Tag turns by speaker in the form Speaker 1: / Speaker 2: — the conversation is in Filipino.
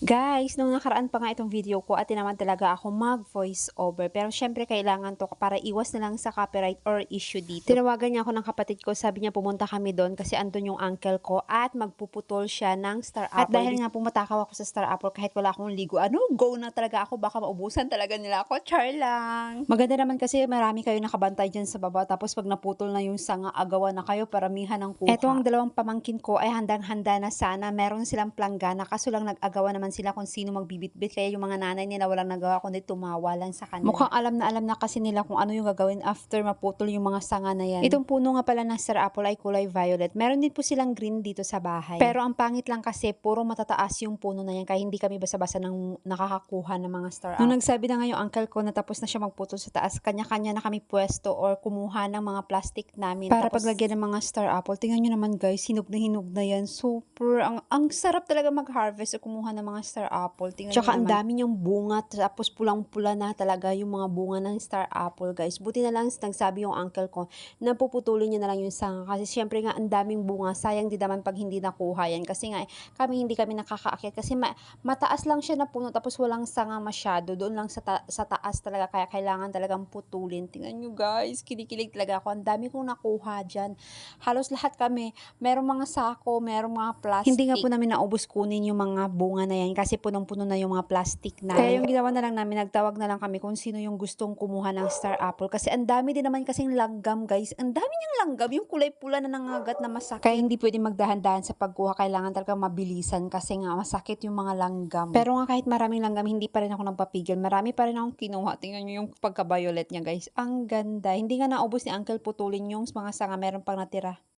Speaker 1: Guys, nung nakaraan pa nga itong video ko at tinaman talaga ako mag-voice over. Pero syempre kailangan to para iwas na lang sa copyright or issue dito. Tinawagan niya ako ng kapatid ko, sabi niya pumunta kami doon kasi andun yung uncle ko at magpuputol siya ng star apple. At dahil nga pumatakaw ako sa star apple kahit wala akong ligo, go na talaga ako, baka maubusan talaga nila ako, char lang. Maganda naman kasi marami kayo nakabantay dyan sa baba, tapos pag naputol na yung sanga, agawan na kayo, paramihan ng kuha. Eto ang dalawang pamangkin ko ay handang-handa na sana, meron silang planggana, kaso lang nag-agawan naman sila kung sino magbibitbit, kaya yung mga nanay nila walang nagawa kundi tumawa lang sa kanila. Mukhang alam na kasi nila kung ano yung gagawin after maputol yung mga sanga na yan. Itong puno nga pala ng star apple ay kulay violet. Meron din po silang green dito sa bahay. Pero ang pangit lang kasi puro matataas yung puno na yan, kaya hindi kami basa-basa nang nakakakuha ng mga star apple. Nung nagsabi na nga yung uncle ko na tapos na siya magputol sa taas, kanya-kanya na kami pwesto or kumuha ng mga plastic namin para tapos paglagyan ng mga star apple. Tingnan nyo naman guys, hinog na yan. Super, ang sarap talaga mag-harvest o kumuha ng mga star apple. Tingnan tsaka ang dami niyang bunga, tapos pulang-pula na talaga yung mga bunga ng star apple guys. Buti na lang nagsabi yung uncle ko na puputulin niya na lang yung sanga kasi syempre nga ang daming bunga, sayang din naman pag hindi nakuha yan kasi nga hindi kami nakakaakyat kasi mataas lang siya na puno tapos walang sanga masyado, doon lang sa taas talaga, kaya kailangan talagang putulin. Tingnan nyo guys, kinikilig talaga ako, ang dami kong nakuha dyan, halos lahat kami, merong mga sako, merong mga plastic. Hindi nga po namin naubos kunin yung mga bunga na yan kasi punong-puno na yung mga plastic na. Kaya yung ginawa na lang namin, nagtawag na lang kami kung sino yung gustong kumuha ng star apple kasi ang dami din naman kasing langgam guys, ang dami niyang langgam, yung kulay pula na nangagat na masakit. Kaya hindi pwede magdahan-dahan sa pagkuha, kailangan talaga mabilisan kasi nga masakit yung mga langgam. Pero nga kahit maraming langgam, hindi pa rin ako nagpapigil, marami pa rin akong kinuha. Tingnan nyo yung pagka-violet niya guys, ang ganda. Hindi nga naubos ni uncle putulin yung mga sanga, meron pang natira.